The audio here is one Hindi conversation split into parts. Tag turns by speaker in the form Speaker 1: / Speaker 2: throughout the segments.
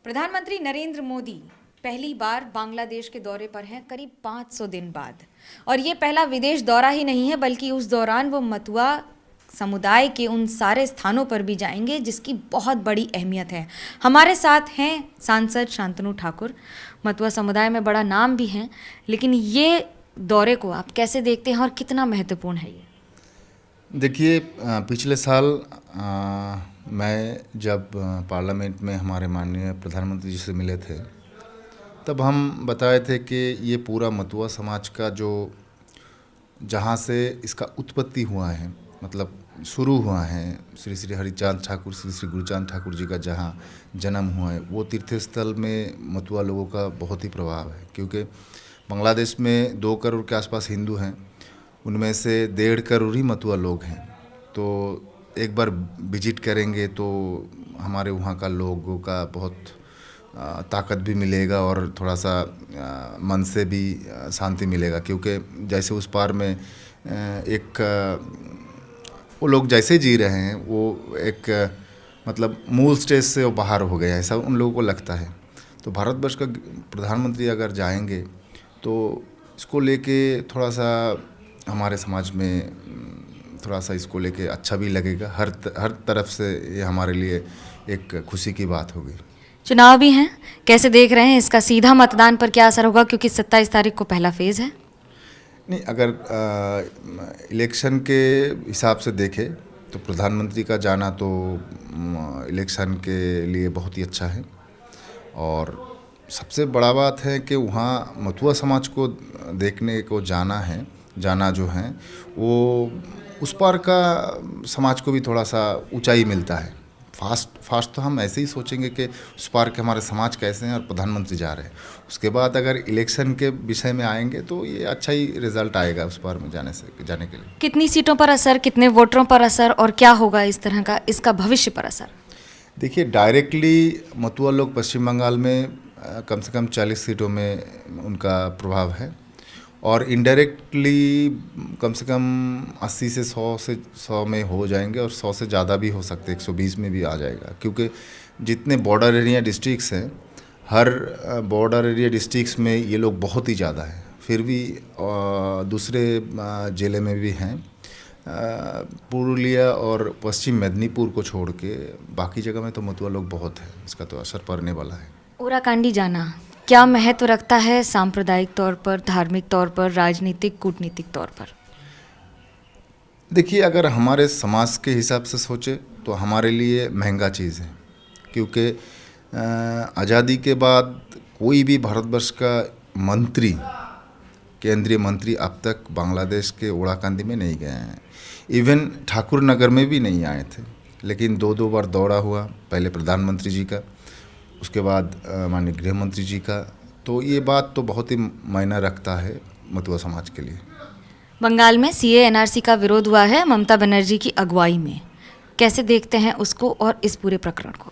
Speaker 1: प्रधानमंत्री नरेंद्र मोदी पहली बार बांग्लादेश के दौरे पर हैं करीब 500 दिन बाद। और ये पहला विदेश दौरा ही नहीं है, बल्कि उस दौरान वो मतुआ समुदाय के उन सारे स्थानों पर भी जाएंगे जिसकी बहुत बड़ी अहमियत है। हमारे साथ हैं सांसद शांतनु ठाकुर। मतुआ समुदाय में बड़ा नाम भी हैं, लेकिन ये दौरे को आप कैसे देखते हैं और कितना महत्वपूर्ण है ये?
Speaker 2: देखिए, पिछले साल मैं जब पार्लियामेंट में हमारे माननीय प्रधानमंत्री जी से मिले थे, तब हम बताए थे कि ये पूरा मतुआ समाज का जो जहाँ से इसका उत्पत्ति हुआ है, मतलब शुरू हुआ है, श्री श्री हरिचांद ठाकुर, श्री श्री गुरुचांद ठाकुर जी का जहाँ जन्म हुआ है, वो तीर्थ स्थल में मतुआ लोगों का बहुत ही प्रभाव है। क्योंकि बांग्लादेश में 2 करोड़ के आसपास हिंदू हैं, उनमें से 1.5 करोड़ ही मतुआ लोग हैं। तो एक बार विजिट करेंगे तो हमारे वहाँ का लोगों का बहुत ताकत भी मिलेगा और थोड़ा सा मन से भी शांति मिलेगा। क्योंकि जैसे उस पार में एक वो लोग जैसे जी रहे हैं, वो एक मतलब मूल स्टेज से वो बाहर हो गया है, ऐसा उन लोगों को लगता है। तो भारतवर्ष का प्रधानमंत्री अगर जाएंगे तो इसको लेके थोड़ा सा हमारे समाज में थोड़ा सा इसको लेके अच्छा भी लगेगा। हर तरफ से ये हमारे लिए एक खुशी की बात होगी।
Speaker 1: चुनाव भी हैं, कैसे देख रहे हैं इसका सीधा मतदान पर क्या असर होगा, क्योंकि 27 तारीख को पहला फेज़ है?
Speaker 2: नहीं, अगर इलेक्शन के हिसाब से देखें तो प्रधानमंत्री का जाना तो इलेक्शन के लिए बहुत ही अच्छा है। और सबसे बड़ा बात है कि वहाँ मतुआ समाज को देखने को जाना जो है वो उस पार का समाज को भी थोड़ा सा ऊंचाई मिलता है। फास्ट तो हम ऐसे ही सोचेंगे कि उस पार के हमारे समाज कैसे हैं और प्रधानमंत्री जा रहे हैं। उसके बाद अगर इलेक्शन के विषय में आएंगे तो ये अच्छा ही रिजल्ट आएगा उस पार में जाने के लिए।
Speaker 1: कितनी सीटों पर असर, कितने वोटरों पर असर, और क्या होगा इस तरह का इसका भविष्य पर असर?
Speaker 2: देखिए, डायरेक्टली मतुआ लोग पश्चिम बंगाल में कम से कम 40 सीटों में उनका प्रभाव है, और इनडायरेक्टली कम से कम 80 से 100 में हो जाएंगे, और 100 से ज़्यादा भी हो सकते, 120 में भी आ जाएगा। क्योंकि जितने बॉर्डर एरिया डिस्ट्रिक्ट्स हैं, हर बॉर्डर एरिया डिस्ट्रिक्ट्स में ये लोग बहुत ही ज़्यादा है। फिर भी दूसरे ज़िले में भी हैं, पुरुलिया और पश्चिम मेदिनीपुर को छोड़ के बाकी जगह में तो मतुआ लोग बहुत हैं। इसका तो असर पड़ने वाला है।
Speaker 1: ओराकांडी जाना क्या महत्व रखता है सांप्रदायिक तौर पर, धार्मिक तौर पर, राजनीतिक, कूटनीतिक तौर पर?
Speaker 2: देखिए, अगर हमारे समाज के हिसाब से सोचे तो हमारे लिए महंगा चीज़ है। क्योंकि आज़ादी के बाद कोई भी भारतवर्ष का मंत्री, केंद्रीय मंत्री अब तक बांग्लादेश के ओराकांडी में नहीं गए हैं। इवन ठाकुर नगर में भी नहीं आए थे। लेकिन 2 बार दौरा हुआ, पहले प्रधानमंत्री जी का, उसके बाद माननीय गृह मंत्री जी का। तो ये बात तो बहुत ही मायना रखता है मतुआ समाज के लिए।
Speaker 1: बंगाल में सीए एनआरसी का विरोध हुआ है ममता बनर्जी की अगुवाई में, कैसे देखते हैं उसको और इस पूरे प्रकरण को?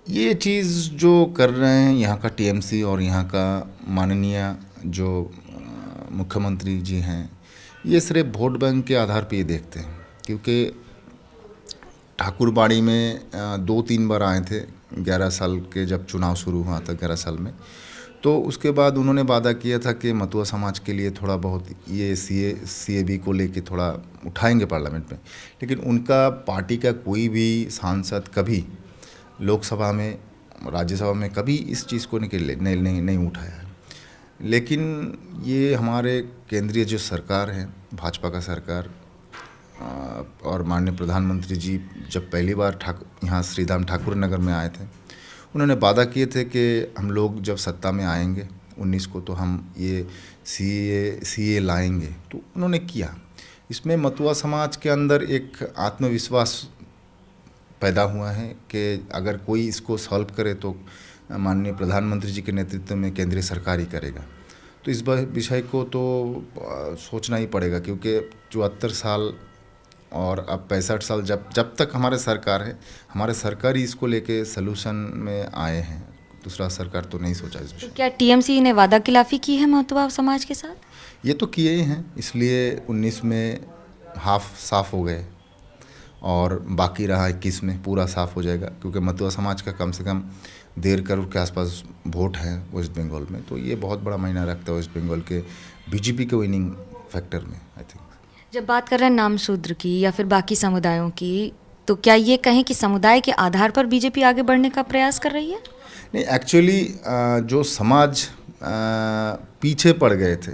Speaker 2: ये चीज़ जो कर रहे हैं यहाँ का टीएमसी और यहाँ का माननीय जो मुख्यमंत्री जी हैं, ये सिर्फ वोट बैंक के आधार पे ये देखते हैं। क्योंकि ठाकुरबाड़ी में 2-3 बार आए थे 11 साल के जब चुनाव शुरू हुआ था 11 साल में। तो उसके बाद उन्होंने वादा किया था कि मतुआ समाज के लिए थोड़ा बहुत ये सीएबी को लेके थोड़ा उठाएंगे पार्लियामेंट में। लेकिन उनका पार्टी का कोई भी सांसद कभी लोकसभा में, राज्यसभा में कभी इस चीज़ को नहीं उठाया है। लेकिन ये हमारे केंद्रीय जो सरकार है, भाजपा का सरकार, और माननीय प्रधानमंत्री जी जब पहली बार यहाँ श्रीधाम ठाकुर नगर में आए थे, उन्होंने वादा किए थे कि हम लोग जब सत्ता में आएंगे 19 को तो हम ये सीए लाएंगे। तो उन्होंने किया। इसमें मतुआ समाज के अंदर एक आत्मविश्वास पैदा हुआ है कि अगर कोई इसको सॉल्व करे तो माननीय प्रधानमंत्री जी के नेतृत्व में केंद्रीय सरकार ही करेगा। तो इस विषय को तो सोचना ही पड़ेगा। क्योंकि 74 साल और अब 65 साल जब तक हमारे सरकार है, हमारे सरकार ही इसको लेके सलूशन में आए हैं। दूसरा सरकार तो नहीं सोचा इस विषय।
Speaker 1: क्या टीएमसी ने वादा खिलाफी की है मतुआ समाज के साथ?
Speaker 2: ये तो किए ही हैं, इसलिए 19 में हाफ साफ हो गए और बाकी रहा 21 में पूरा साफ हो जाएगा। क्योंकि मतुआ समाज का कम से कम 1.5 करोड़ के आसपास वोट हैं वेस्ट बंगाल में, तो ये बहुत बड़ा मायना रखता है वेस्ट बंगाल के बीजेपी के विनिंग फैक्टर में आई थिंक।
Speaker 1: जब बात कर रहे हैं नाम शूद्र की या फिर बाकी समुदायों की, तो क्या ये कहें कि समुदाय के आधार पर बीजेपी आगे बढ़ने का प्रयास कर रही है?
Speaker 2: नहीं, एक्चुअली जो समाज पीछे पड़ गए थे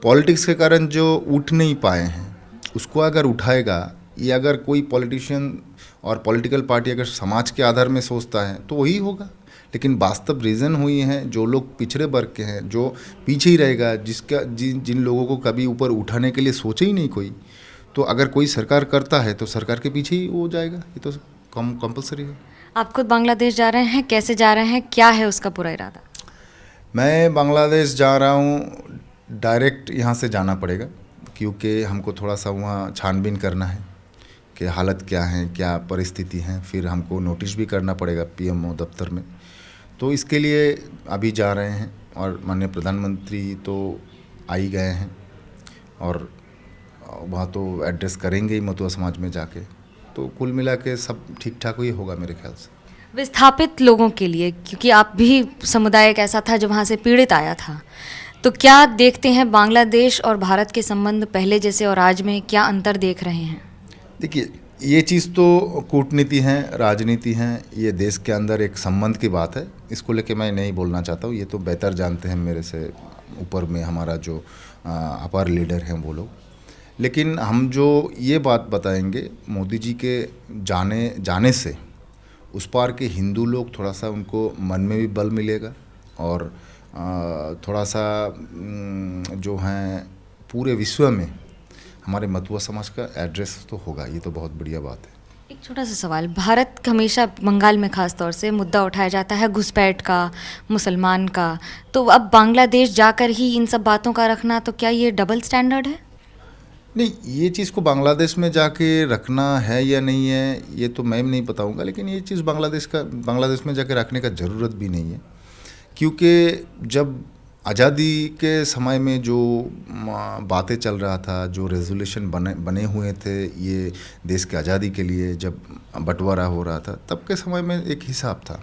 Speaker 2: पॉलिटिक्स के कारण, जो उठ नहीं पाए हैं, उसको अगर उठाएगा, ये अगर कोई पॉलिटिशियन और पॉलिटिकल पार्टी अगर समाज के आधार में सोचता है तो वही होगा। लेकिन वास्तव रीज़न हुई हैं जो लोग पिछड़े वर्ग के हैं, जो पीछे ही रहेगा, जिन लोगों को कभी ऊपर उठाने के लिए सोचे ही नहीं कोई, तो अगर कोई सरकार करता है तो सरकार के पीछे ही वो जाएगा, ये तो कंपलसरी है।
Speaker 1: आप खुद बांग्लादेश जा रहे हैं, कैसे जा रहे हैं, क्या है उसका पूरा इरादा?
Speaker 2: मैं बांग्लादेश जा रहा हूँ, डायरेक्ट यहाँ से जाना पड़ेगा क्योंकि हमको थोड़ा सा वहाँ छानबीन करना है कि हालत क्या है, क्या परिस्थिति है, फिर हमको नोटिस भी करना पड़ेगा पीएमओ दफ्तर में। तो इसके लिए अभी जा रहे हैं और माननीय प्रधानमंत्री तो आ ही गए हैं और वहाँ तो एड्रेस करेंगे ही मतुआ समाज में जाके, तो कुल मिला के सब ठीक ठाक ही होगा मेरे ख्याल से।
Speaker 1: विस्थापित लोगों के लिए, क्योंकि आप भी समुदाय एक ऐसा था जो वहाँ से पीड़ित आया था, तो क्या देखते हैं बांग्लादेश और भारत के संबंध पहले जैसे और आज में क्या अंतर देख रहे हैं?
Speaker 2: देखिए, ये चीज़ तो कूटनीति है, राजनीति है, ये देश के अंदर एक संबंध की बात है, इसको लेके मैं नहीं बोलना चाहता हूँ, ये तो बेहतर जानते हैं मेरे से ऊपर में हमारा जो अपर लीडर हैं वो लोग। लेकिन हम जो ये बात बताएंगे, मोदी जी के जाने से उस पार के हिंदू लोग थोड़ा सा उनको मन में भी बल मिलेगा और थोड़ा सा जो हैं पूरे विश्व में हमारे मतुआ समाज का एड्रेस तो होगा, ये तो बहुत बढ़िया बात है।
Speaker 1: एक छोटा सा सवाल, भारत हमेशा बंगाल में खास तौर से मुद्दा उठाया जाता है घुसपैठ का, मुसलमान का, तो अब बांग्लादेश जाकर ही इन सब बातों का रखना, तो क्या ये डबल स्टैंडर्ड है?
Speaker 2: नहीं, ये चीज़ को बांग्लादेश में जाके रखना है या नहीं है ये तो मैं नहीं बताऊंगा, लेकिन ये चीज़ बांग्लादेश में जाके रखने का ज़रूरत भी नहीं है, क्योंकि जब आज़ादी के समय में जो बातें चल रहा था, जो रेजोल्यूशन बने हुए थे ये देश के आज़ादी के लिए, जब बंटवारा हो रहा था तब के समय में एक हिसाब था,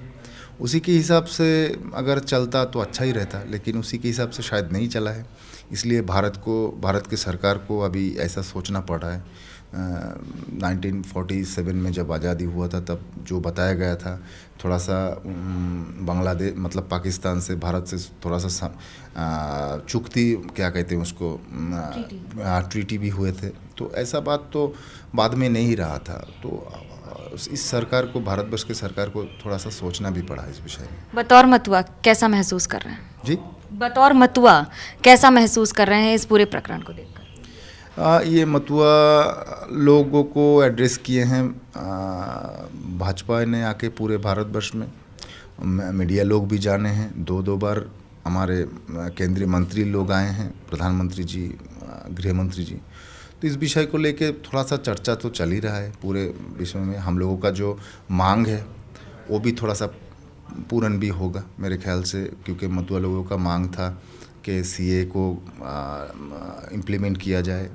Speaker 2: उसी के हिसाब से अगर चलता तो अच्छा ही रहता, लेकिन उसी के हिसाब से शायद नहीं चला है, इसलिए भारत की सरकार को अभी ऐसा सोचना पड़ रहा है। 1947 में जब आज़ादी हुआ था तब जो बताया गया था, थोड़ा सा बांग्लादेश मतलब पाकिस्तान से, भारत से थोड़ा सा चुकती क्या कहते हैं उसको, ट्रीटी भी हुए थे, तो ऐसा बात तो बाद में नहीं रहा था। तो इस सरकार को, भारतवर्ष की सरकार को थोड़ा सा सोचना भी पड़ा इस विषय में।
Speaker 1: बतौर मतुआ कैसा महसूस कर रहे हैं
Speaker 2: जी,
Speaker 1: बतौर मतुआ कैसा महसूस कर रहे हैं इस पूरे प्रकरण को देखकर?
Speaker 2: ये मतुआ लोगों को एड्रेस किए हैं भाजपा ने आके पूरे भारतवर्ष में, मीडिया लोग भी जाने हैं, दो बार हमारे केंद्रीय मंत्री लोग आए हैं, प्रधानमंत्री जी, गृह मंत्री जी, तो इस विषय को लेके थोड़ा सा चर्चा तो चल ही रहा है पूरे विश्व में। हम लोगों का जो मांग है वो भी थोड़ा सा पूर्ण भी होगा मेरे ख्याल से, क्योंकि मतुआ लोगों का मांग था कि सीए को इम्प्लीमेंट किया जाए।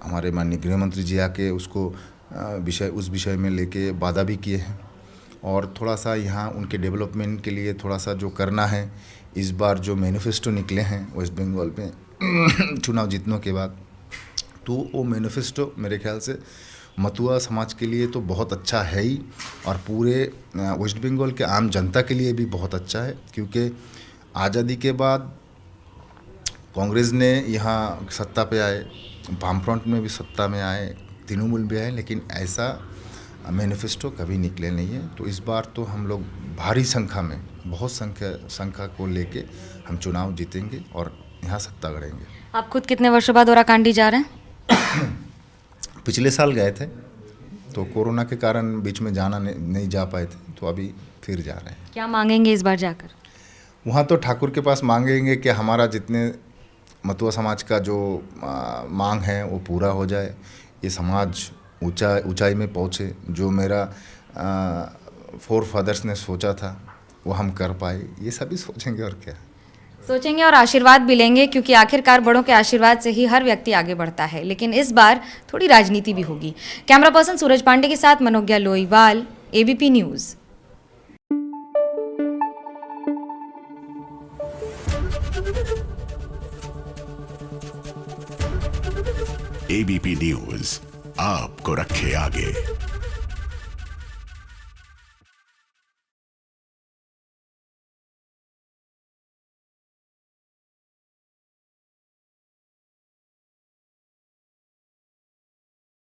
Speaker 2: हमारे माननीय गृह मंत्री जी आके उसको उस विषय में लेके वादा भी किए हैं, और थोड़ा सा यहाँ उनके डेवलपमेंट के लिए थोड़ा सा जो करना है, इस बार जो मैनिफेस्टो निकले हैं वेस्ट बंगाल में चुनाव जीतने के बाद, तो वो मैनिफेस्टो मेरे ख्याल से मतुआ समाज के लिए तो बहुत अच्छा है ही, और पूरे वेस्ट बंगाल के आम जनता के लिए भी बहुत अच्छा है, क्योंकि आज़ादी के बाद कांग्रेस ने यहाँ सत्ता पे आए, वामफ्रंट में भी सत्ता में आए, तृणमूल भी आए, लेकिन ऐसा मैनिफेस्टो कभी निकले नहीं है। तो इस बार तो हम लोग भारी संख्या में, बहुत संख्या को लेके हम चुनाव जीतेंगे और यहाँ सत्ता गढ़ेंगे।
Speaker 1: आप खुद कितने वर्षों बाद ओराकांडी जा रहे हैं?
Speaker 2: पिछले साल गए थे, तो कोरोना के कारण बीच में जाना नहीं जा पाए थे, तो अभी फिर जा रहे हैं।
Speaker 1: क्या मांगेंगे इस बार जाकर?
Speaker 2: वहाँ तो ठाकुर के पास मांगेंगे कि हमारा जितने मतुआ समाज का जो मांग है वो पूरा हो जाए, ये समाज ऊंचाई में पहुँचे, जो मेरा फोर फादर्स ने सोचा था वो हम कर पाए, ये सभी सोचेंगे और क्या
Speaker 1: सोचेंगे, और आशीर्वाद भी लेंगे, क्योंकि आखिरकार बड़ों के आशीर्वाद से ही हर व्यक्ति आगे बढ़ता है। लेकिन इस बार थोड़ी राजनीति भी होगी। कैमरा पर्सन सूरज पांडे के साथ Manogya Loiwal, ABP news.
Speaker 3: ABP news आपको रखे आगे।